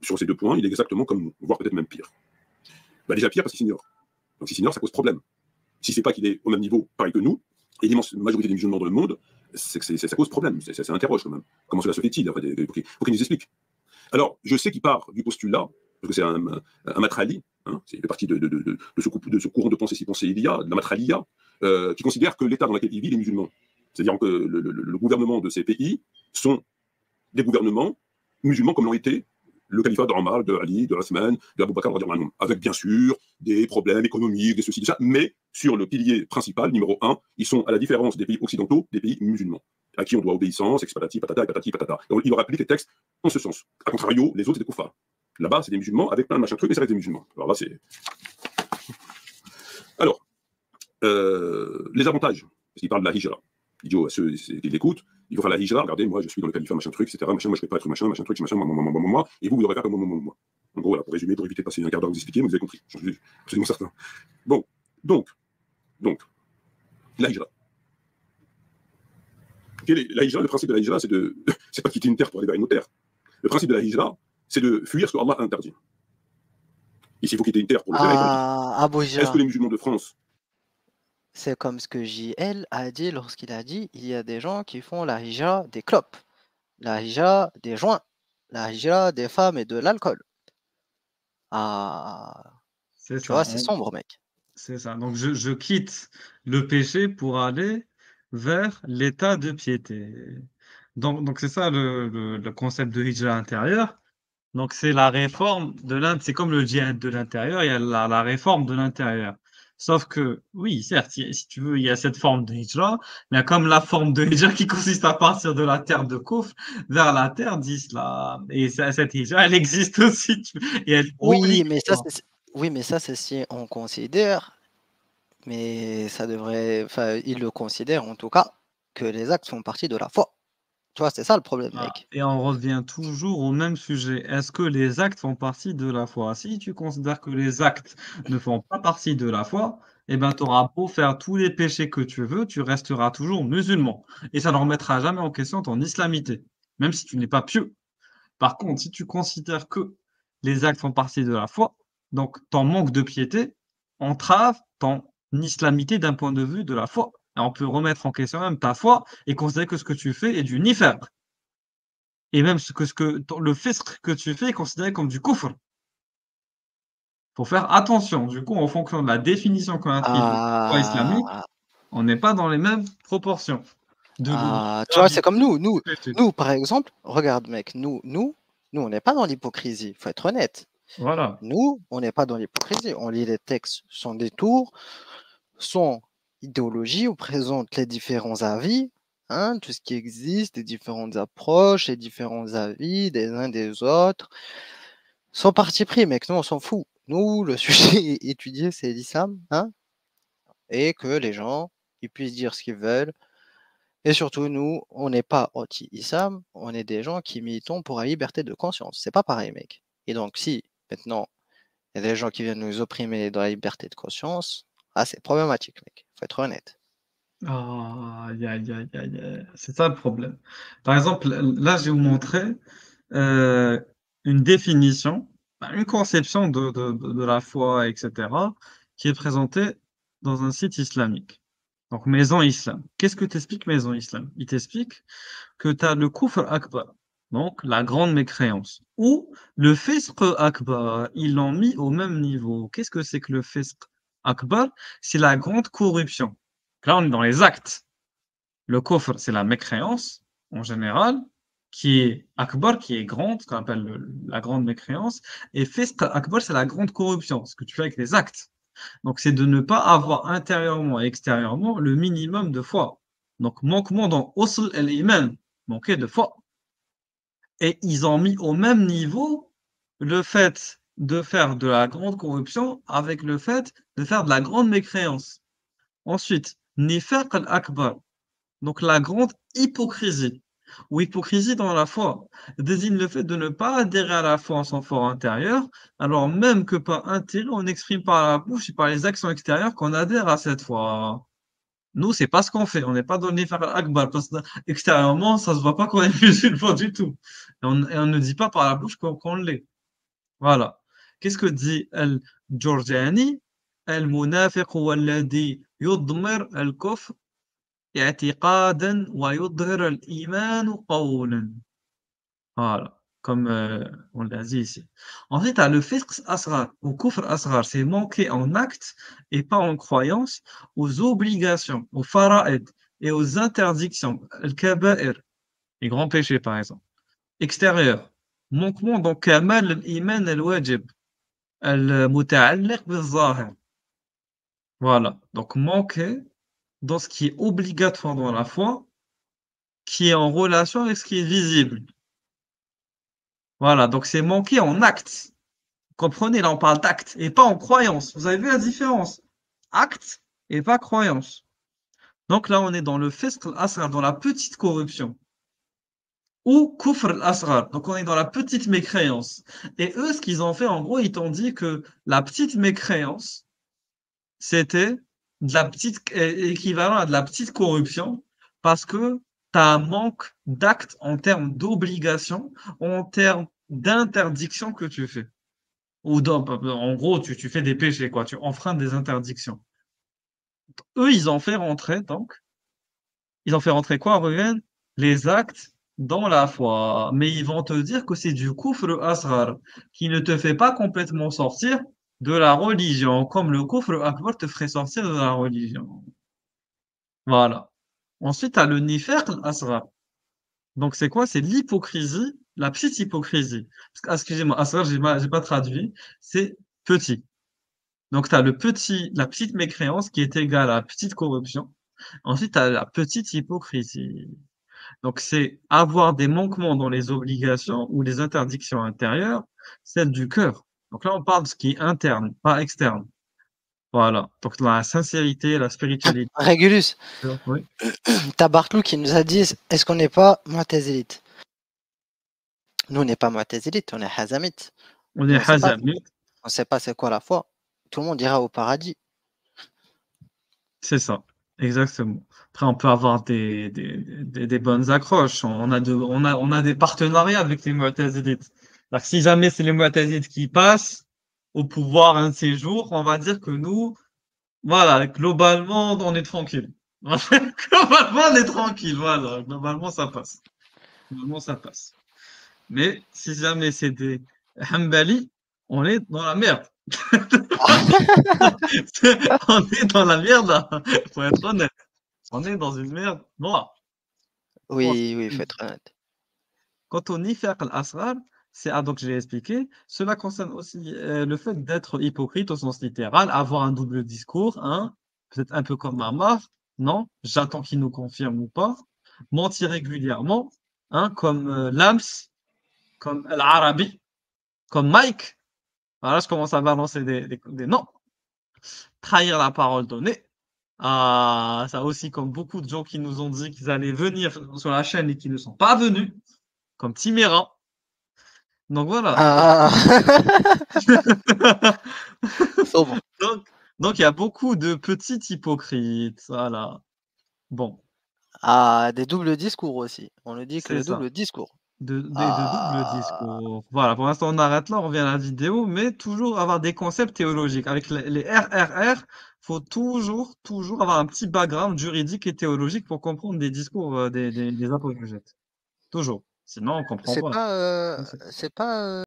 sur ces deux points, il est exactement comme nous, voire peut-être même pire. Bah déjà pire parce qu'il s'ignore. Donc s'il s'ignore, ça pose problème. Si c'est pas qu'il est au même niveau, pareil que nous, et l'immense majorité des musulmans dans le monde, c'est que ça cause problème, ça interroge quand même. Comment cela se fait-il? En fait, il faut qu'il nous explique. Alors, je sais qu'il part du postulat, parce que c'est un matrali, hein, c'est fait partie de ce courant de pensée, si pensée il y a, de la matralia, qui considère que l'État dans lequel il vit est musulman. C'est-à-dire que le gouvernement de ces pays sont des gouvernements musulmans comme l'ont été le califat d'Omar, de Ali, de Othman, de Abu Bakr, avec bien sûr des problèmes économiques, des ceci, de ça, mais sur le pilier principal, numéro un, ils sont, à la différence des pays occidentaux, des pays musulmans, à qui on doit obéissance, expatati, patata, patati, patata. Donc, il leur applique les textes en ce sens. A contrario, les autres, c'est des koufars. Là-bas, c'est des musulmans avec plein de machins trucs, mais ça reste des musulmans. Alors là, c'est. Alors, les avantages, parce qu'il parle de la hijra. Il dit à ceux qui l'écoutent, il faut faire la hijra, regardez, moi je suis dans le califat, machin truc, etc. Machin, moi je ne peux pas être machin truc, machin, moi, et vous devrez faire comme moi. En gros, voilà, pour résumer, pour éviter de passer un quart d'heure à vous expliquer, mais vous avez compris, je suis absolument certain. Bon, donc, la hijra. La hijra, le principe de la hijra, c'est pas quitter une terre pour aller vers une autre terre. Le principe de la hijra, c'est de fuir ce que Allah a interdit. Et s'il faut quitter une terre pour le faire, est-ce que les musulmans de France. C'est comme ce que JL a dit lorsqu'il a dit il y a des gens qui font la hijra des clopes, la hijra des joints, la hijra des femmes et de l'alcool. C'est tu ça. vois, c'est sombre, mec. C'est ça. Donc, je quitte le péché pour aller vers l'état de piété. Donc c'est ça le concept de hijra intérieur. Donc, c'est la réforme de l'intérieur. C'est comme le djihad de l'intérieur, il y a la réforme de l'intérieur. Sauf que, oui, certes, si tu veux, il y a cette forme de hijra, mais il y a comme la forme de hijra qui consiste à partir de la terre de Kouf vers la terre d'Islam. Et cette hijra, elle existe aussi. Et elle oui, mais ça, c'est si on considère, mais ça devrait, enfin, il le considère en tout cas, que les actes font partie de la foi. Tu vois, c'est ça le problème, mec. Et on revient toujours au même sujet. Est-ce que les actes font partie de la foi? Si tu considères que les actes ne font pas partie de la foi, eh ben, tu auras beau faire tous les péchés que tu veux, tu resteras toujours musulman. Et ça ne remettra jamais en question ton islamité, même si tu n'es pas pieux. Par contre, si tu considères que les actes font partie de la foi, donc ton manque de piété entrave ton islamité d'un point de vue de la foi. Et on peut remettre en question même ta foi et considérer que ce que tu fais est du nifaq. Et même le fisq que tu fais est considéré comme du kufr. Faut faire attention. Du coup, en fonction de la définition qu'on attribue à la foi islamique, on n'est pas dans les mêmes proportions. Tu vois, c'est comme nous, par exemple, regarde, mec, nous, on n'est pas dans l'hypocrisie, faut être honnête. Voilà. Nous, on n'est pas dans l'hypocrisie. On lit les textes sans détour, sans idéologie, on présente les différents avis, hein, tout ce qui existe, les différentes approches, les différents avis des uns des autres, sans parti pris, mec, nous, on s'en fout. Nous, le sujet étudié, c'est l'islam, hein, et que les gens, ils puissent dire ce qu'ils veulent. Et surtout, nous, on n'est pas anti-islam, on est des gens qui militons pour la liberté de conscience. C'est pas pareil, mec. Et donc, si maintenant, il y a des gens qui viennent nous opprimer dans la liberté de conscience, c'est problématique, mec. Faut être honnête. C'est ça le problème. Par exemple, là, je vais vous montrer une définition, une conception de la foi, etc., qui est présentée dans un site islamique. Donc, Maison Islam. Qu'est-ce que t'explique Maison Islam? Il t'explique que tu as le kufr akbar, donc la grande mécréance, ou le fisq akbar. Ils l'ont mis au même niveau. Qu'est-ce que c'est que le fisq akbar? C'est la grande corruption. Là, on est dans les actes. Le kufr, c'est la mécréance, en général, qui est akbar, qui est grande, ce qu'on appelle la grande mécréance, et fisq akbar, c'est la grande corruption, ce que tu fais avec les actes. Donc, c'est de ne pas avoir intérieurement et extérieurement le minimum de foi. Donc, manquement dans usl al-iman, manquer de foi. Et ils ont mis au même niveau le fait de faire de la grande corruption avec le fait de faire de la grande mécréance. Ensuite, nifaq al-akbar, donc la grande hypocrisie, ou hypocrisie dans la foi, désigne le fait de ne pas adhérer à la foi en son fort intérieur, alors même que par intérêt, on exprime par la bouche et par les actions extérieures qu'on adhère à cette foi. Nous, c'est pas ce qu'on fait, on n'est pas donné faire l'akbar, parce qu'extérieurement, ça se voit pas qu'on est musulman du tout. Et on ne dit pas par la bouche qu'on l'est. Voilà. Qu'est-ce que dit Al-Jurjani? المنافق هو الذي يضمر الكفر اعتقادا ويظهر الإيمان قولا. Voilà, comme on l'a dit ici. Ensuite, tu as le fisq asghar ou kufr asghar, c'est manquer en acte et pas en croyance aux obligations, aux fara'id et aux interdictions, al-kaba'ir, les grands péchés par exemple. Extérieur, manquement dans kamal al-iman al-wajib, al-muta'alliq bil-zahir. Voilà, donc manquer dans ce qui est obligatoire dans la foi, qui est en relation avec ce qui est visible. Voilà, donc c'est manquer en acte. Comprenez, là on parle d'acte et pas en croyance. Vous avez vu la différence? Acte et pas croyance. Donc là on est dans le fisq al-asghar, dans la petite corruption. Ou kufr al-asghar, donc on est dans la petite mécréance. Et eux, ce qu'ils ont fait, en gros, ils t'ont dit que la petite mécréance, c'était de la petite, équivalent à de la petite corruption, parce que tu as un manque d'acte en termes d'obligation, en termes d'interdiction que tu fais. Ou en gros, tu fais des péchés, quoi. Tu enfreins des interdictions. Eux, ils ont fait rentrer quoi, Ruben? Les actes dans la foi. Mais ils vont te dire que c'est du kufr asghar, qui ne te fait pas complètement sortir de la religion, comme le kufr akbar te ferait sortir de la religion. Voilà. Ensuite, tu as le nifaq asghar. Donc, c'est quoi? C'est l'hypocrisie, la petite hypocrisie. Excusez-moi, asghar, j'ai pas traduit. C'est petit. Donc, tu as la petite mécréance qui est égale à la petite corruption. Ensuite, tu as la petite hypocrisie. Donc, c'est avoir des manquements dans les obligations ou les interdictions intérieures, celles du cœur. Donc là, on parle de ce qui est interne, pas externe. Voilà. Donc, la sincérité, la spiritualité. Régulus, Oui. t'as Bartlou qui nous a dit est-ce qu'on n'est pas Mu'tazilite? Nous, on n'est pas Mu'tazilite, on est Hazamite. On est Hazamite. On ne sait pas c'est quoi la foi. Tout le monde ira au paradis. C'est ça, exactement. Après, on peut avoir des bonnes accroches. On a des partenariats avec les Mu'tazilites. Alors, si jamais c'est les Mu'tazilites qui passent au pouvoir un de ces jours, on va dire que nous, voilà, globalement, on est tranquille. Globalement, on est tranquille, voilà. Globalement, ça passe. Globalement, ça passe. Mais si jamais c'est des Hanbali, on est dans la merde. On est dans la merde, là. Faut être honnête. On est dans une merde noire. Oui, il faut être honnête. Quant au nifaq al-asghar, donc je l'ai expliqué, cela concerne aussi le fait d'être hypocrite au sens littéral, avoir un double discours, hein, peut-être un peu comme Mamar, non, j'attends qu'il nous confirme ou pas, mentir régulièrement, hein, comme Lams, comme Al-Arabi, comme Mike, voilà, je commence à balancer des noms, trahir la parole donnée, ah, ça aussi comme beaucoup de gens qui nous ont dit qu'ils allaient venir sur la chaîne et qui ne sont pas venus, comme Timéra. Donc voilà. Ah. Sobre. Donc il y a beaucoup de petits hypocrites. Voilà. Bon. Ah, des doubles discours aussi. On nous dit que C'est le ça. double discours. De doubles discours. Voilà, pour l'instant on arrête là, on revient à la vidéo, mais toujours avoir des concepts théologiques. Avec les RRR, faut toujours avoir un petit background juridique et théologique pour comprendre des discours des apologètes. Toujours. Sinon on comprend C'est pas. pas, c'est pas